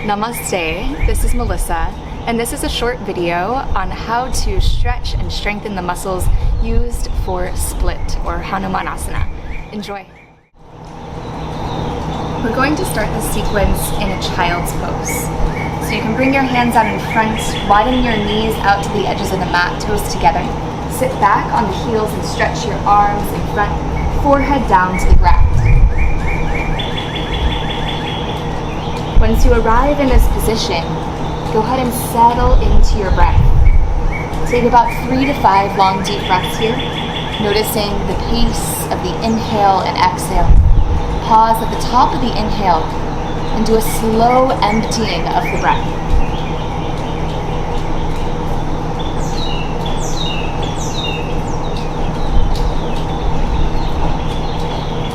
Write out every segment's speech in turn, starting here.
Namaste, this is Melissa, and this is a short video on how to stretch and strengthen the muscles used for split or Hanumanasana. Enjoy. We're going to start the sequence in a child's pose. So you can bring your hands out in front, widen your knees out to the edges of the mat, toes together. Sit back on the heels and stretch your arms in front, forehead down to the ground. Once you arrive in this position, go ahead and settle into your breath. Take about 3 to 5 long deep breaths here, noticing the pace of the inhale and exhale. Pause at the top of the inhale and do a slow emptying of the breath.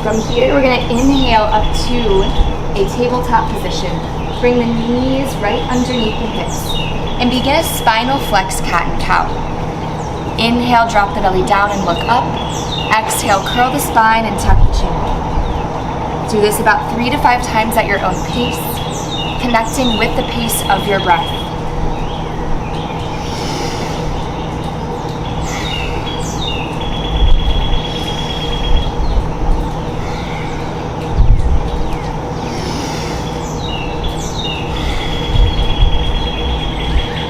From here, we're going to inhale up to a tabletop position. Bring the knees right underneath the hips and begin a spinal flex cat and cow. Inhale, drop the belly down and look up. Exhale, curl the spine and tuck the chin. Do this about 3 to 5 times at your own pace, connecting with the pace of your breath.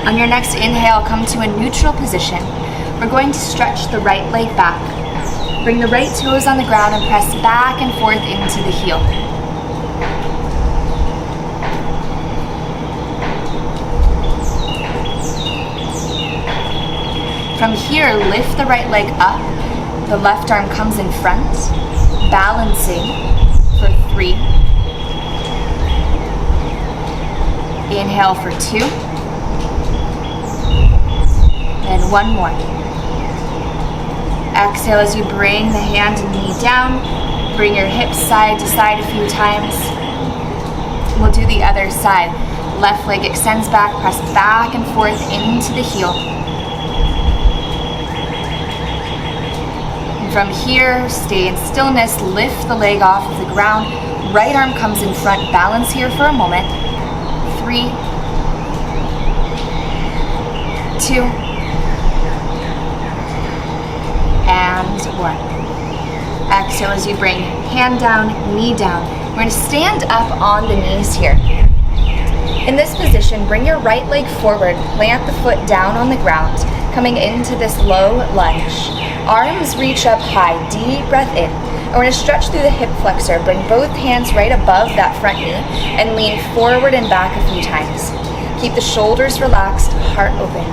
On your next inhale, come to a neutral position. We're going to stretch the right leg back. Bring the right toes on the ground and press back and forth into the heel. From here, lift the right leg up. The left arm comes in front, balancing for 3. Inhale for 2. And 1 more. Exhale as you bring the hand and knee down. Bring your hips side to side a few times. We'll do the other side. Left leg extends back, press back and forth into the heel. And from here, stay in stillness, lift the leg off of the ground. Right arm comes in front, balance here for a moment. 3, 2, and 1. Exhale as you bring hand down, knee down. We're going to stand up on the knees here. In this position, bring your right leg forward, plant the foot down on the ground, coming into this low lunge. Arms reach up high, deep breath in. And we're going to stretch through the hip flexor. Bring both hands right above that front knee and lean forward and back a few times. Keep the shoulders relaxed, heart open.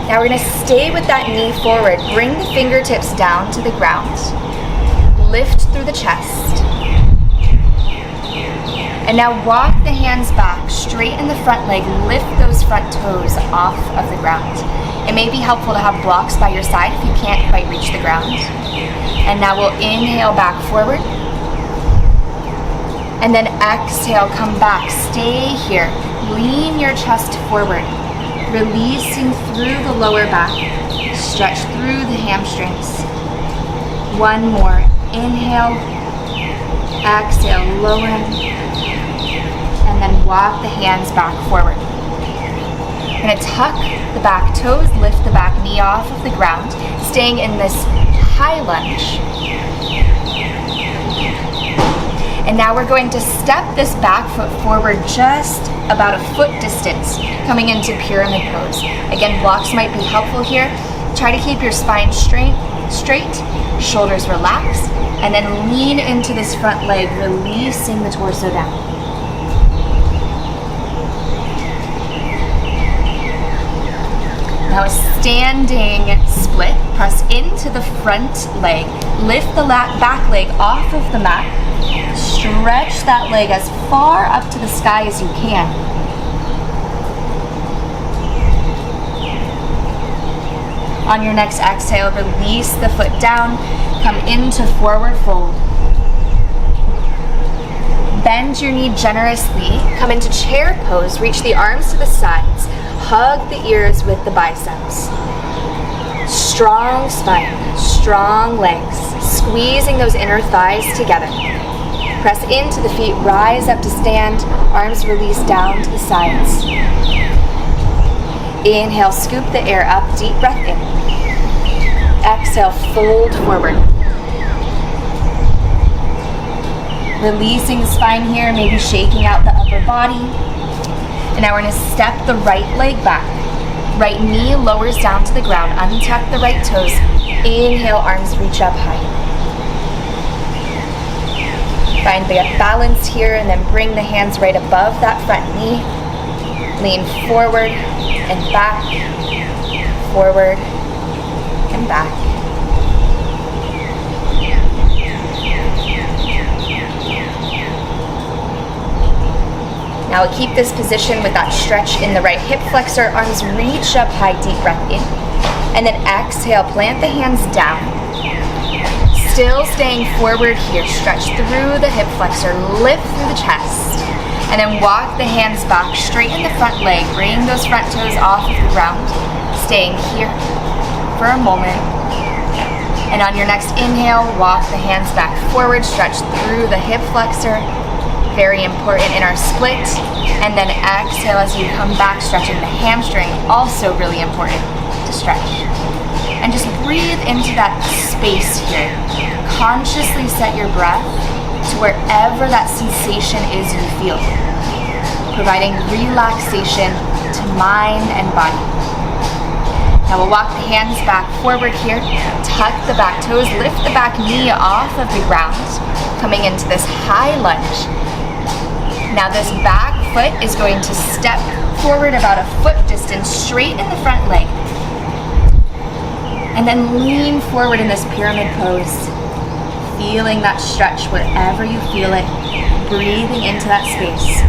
Now we're going to stay with that knee forward. Bring the fingertips down to the ground. Lift through the chest. And now walk the hands back, straighten the front leg, lift those front toes off of the ground. It may be helpful to have blocks by your side if you can't quite reach the ground. And now we'll inhale back forward. And then exhale, come back, stay here. Lean your chest forward. Releasing through the lower back, stretch through the hamstrings. 1 more, inhale, exhale, lower, and then walk the hands back forward. We're going to tuck the back toes, lift the back knee off of the ground, staying in this high lunge. And now we're going to step this back foot forward just about a foot distance, coming into pyramid pose. Again, blocks might be helpful here. Try to keep your spine straight, shoulders relaxed, and then lean into this front leg, releasing the torso down. Now a standing split, press into the front leg, lift the back leg off of the mat, stretch that leg as far up to the sky as you can. On your next exhale, release the foot down, come into forward fold. Bend your knee generously, come into chair pose, reach the arms to the sides, hug the ears with the biceps. Strong spine, strong legs, squeezing those inner thighs together. Press into the feet, rise up to stand, arms release down to the sides. Inhale, scoop the air up, deep breath in. Exhale, fold forward. Releasing the spine here, maybe shaking out the upper body. And now we're going to step the right leg back. Right knee lowers down to the ground, untuck the right toes. Inhale, arms reach up high. Find the balance here and then bring the hands right above that front knee. Lean forward and back, forward and back. Now we'll keep this position with that stretch in the right hip flexor, arms reach up high, deep breath in. And then exhale, plant the hands down. Still staying forward here, stretch through the hip flexor, lift through the chest. And then walk the hands back, straighten the front leg, bring those front toes off of the ground. Staying here for a moment. And on your next inhale, walk the hands back forward, stretch through the hip flexor. Very important in our split. And then exhale as you come back, stretching the hamstring, also really important to stretch. And just breathe into that space here. Consciously set your breath to wherever that sensation is you feel, providing relaxation to mind and body. Now we'll walk the hands back forward here, tuck the back toes, lift the back knee off of the ground, coming into this high lunge. Now this back foot is going to step forward about a foot distance, straighten the front leg, and then lean forward in this pyramid pose. Feeling that stretch wherever you feel it, breathing into that space.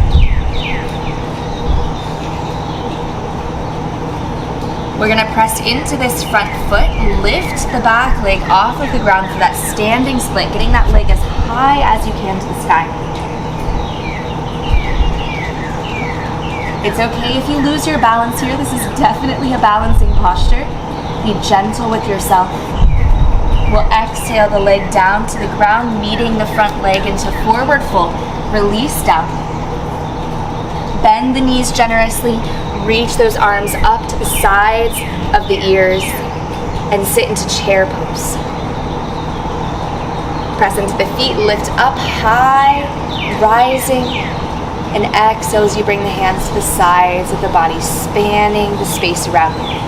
We're going to press into this front foot, lift the back leg off of the ground for that standing split, getting that leg as high as you can to the sky. It's okay if you lose your balance here. This is definitely a balancing posture. Be gentle with yourself. We'll exhale the leg down to the ground, meeting the front leg into forward fold. Release down. Bend the knees generously. Reach those arms up to the sides of the ears and sit into chair pose. Press into the feet, lift up high, rising, and exhale as you bring the hands to the sides of the body, spanning the space around you.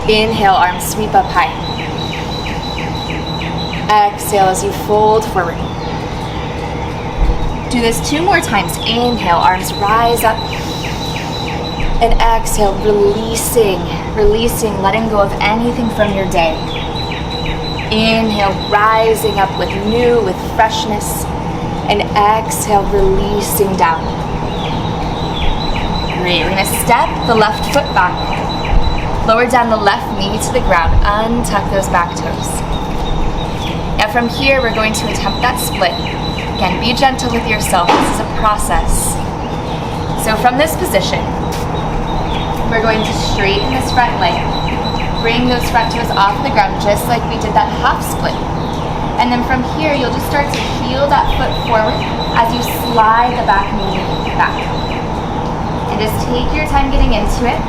Inhale, arms sweep up high. Exhale as you fold forward. Do this 2 more times. Inhale, arms rise up. And exhale, releasing, letting go of anything from your day. Inhale, rising up with freshness. And exhale, releasing down. Great, we're gonna step the left foot back. Lower down the left knee to the ground, untuck those back toes. Now from here, we're going to attempt that split. Again, be gentle with yourself, this is a process. So from this position, we're going to straighten this front leg, bring those front toes off the ground just like we did that half split. And then from here, you'll just start to heel that foot forward as you slide the back knee back. And just take your time getting into it.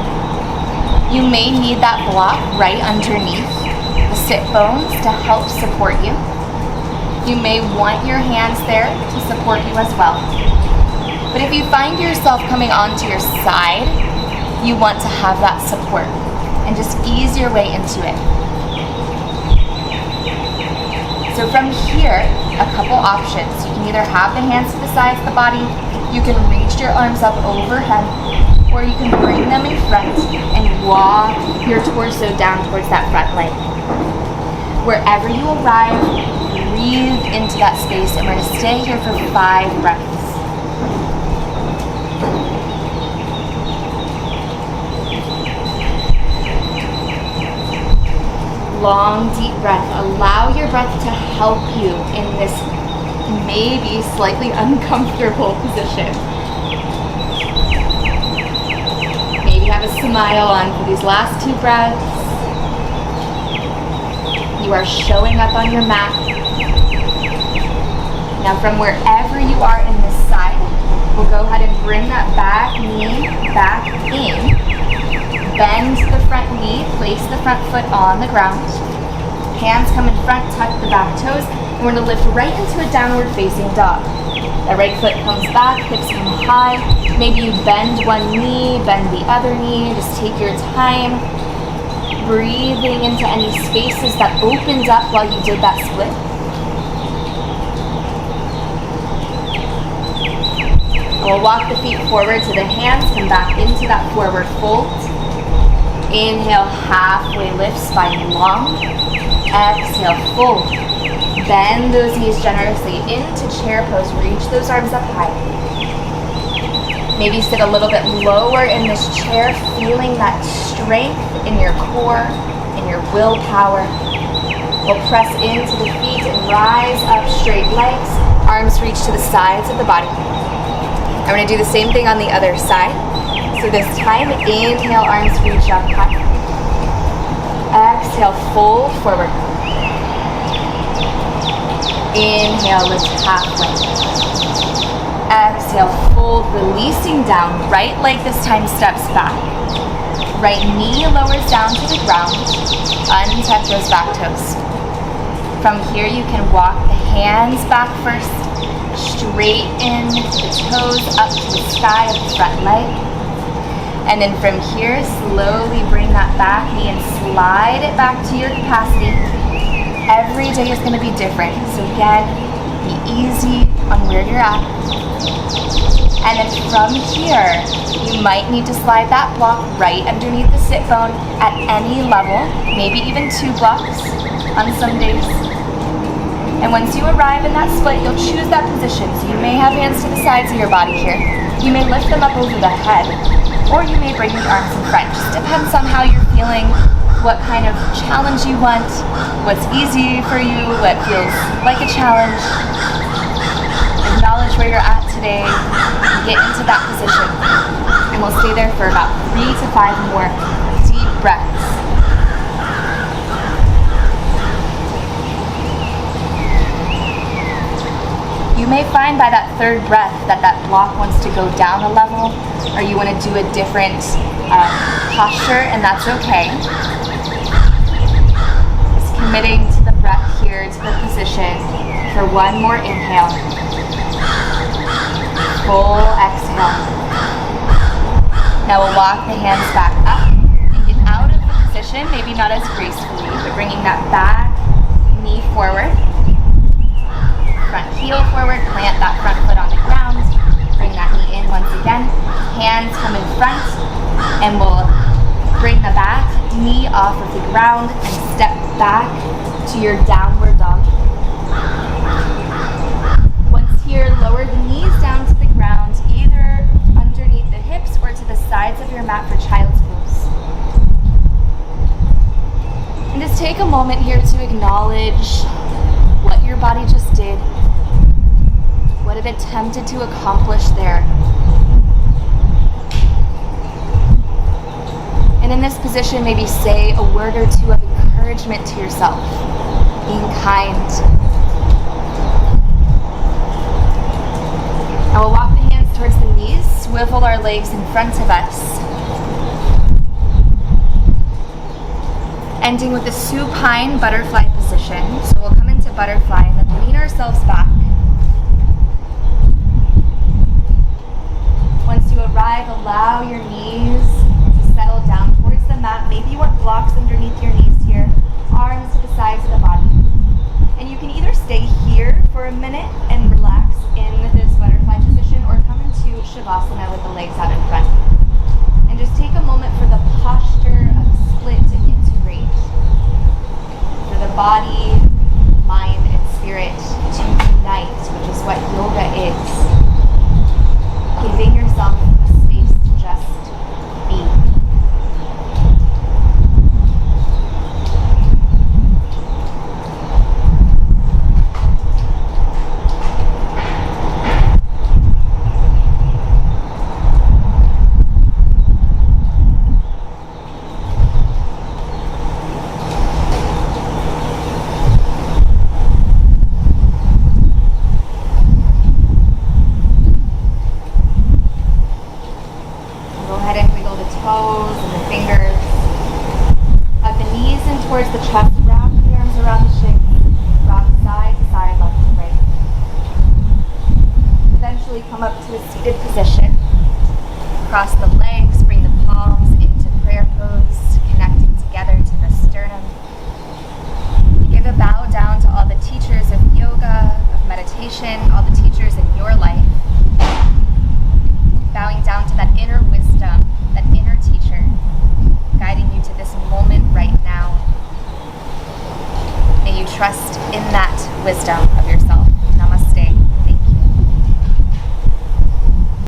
You may need that block right underneath the sit bones to help support you. You may want your hands there to support you as well. But if you find yourself coming onto your side, you want to have that support and just ease your way into it. So from here, a couple options. You can either have the hands to the sides of the body, you can reach your arms up overhead, or you can bring them in front and walk your torso down towards that front leg. Wherever you arrive, breathe into that space, and we're going to stay here for 5 breaths. Long, deep breath. Allow your breath to help you in this maybe slightly uncomfortable position. Maybe have a smile on for these last 2 breaths. You are showing up on your mat. Now from wherever you are in this side, we'll go ahead and bring that back knee back in. Bend the front knee, place the front foot on the ground. Hands come in front, tuck the back toes, and we're gonna lift right into a downward facing dog. The right foot comes back, hips come high. Maybe you bend one knee, bend the other knee. Just take your time, breathing into any spaces that opened up while you did that split. And we'll walk the feet forward so the hands come back into that forward fold. Inhale, halfway lift, spine long. Exhale, fold. Bend those knees generously into chair pose. Reach those arms up high. Maybe sit a little bit lower in this chair, feeling that strength in your core, in your willpower. We'll press into the feet and rise up, straight legs. Arms reach to the sides of the body. I'm going to do the same thing on the other side. So this time, inhale, arms reach up high. Exhale, fold forward. Inhale, lift halfway. Exhale, fold, releasing down. Right leg this time steps back. Right knee lowers down to the ground. Untuck those back toes. From here, you can walk the hands back first. Straighten the toes up to the sky of the front leg. And then from here, slowly bring that back knee and slide it back to your capacity. Every day is going to be different. So again, be easy on where you're at. And then from here, you might need to slide that block right underneath the sit bone at any level, maybe even 2 blocks on some days. And once you arrive in that split, you'll choose that position. So you may have hands to the sides of your body here. You may lift them up over the head, or you may bring the arms in front. Just depends on how you're feeling, what kind of challenge you want, what's easy for you, what feels like a challenge. Acknowledge where you're at today, and get into that position. And we'll stay there for about 3 to 5 more deep breaths. You may find by that 3rd breath that that block wants to go down a level, or you want to do a different posture, and that's okay. Just committing to the breath here, to the position, for 1 more inhale. Full exhale. Now we'll walk the hands back up and get out of the position, maybe not as gracefully, but bringing that back knee forward. Front heel forward, plant that front foot on the ground, bring that knee in once again, hands come in front, and we'll bring the back knee off of the ground and step back to your downward dog. Once here, lower the knees down to the ground, either underneath the hips or to the sides of your mat for child's pose. And just take a moment here to acknowledge what your body just did. What it attempted to accomplish there. And in this position, maybe say a word or 2 of encouragement to yourself. Being kind. Now we'll walk the hands towards the knees, swivel our legs in front of us. Ending with the supine butterfly position. So we'll come into butterfly and then lean ourselves back. Once you arrive, allow your knees to settle down towards the mat. Maybe you want blocks underneath your knees here, arms to the sides of the body. And you can either stay here for a minute and relax in this butterfly position, or come into Shavasana with the legs out in front. And just take a moment for the posture of split to integrate. For the body, mind, and spirit to unite, which is what yoga is. Giving yourself a space to just be. around the shins, rock side to side, left to right. Eventually come up to a seated position. Cross the legs, bring the palms into prayer pose, connecting together to the sternum. You give a bow down to all the teachers of yoga, of meditation, all the teachers in your life. Bowing down to that inner wisdom, that inner teacher, guiding you to this moment right now. May you trust in that wisdom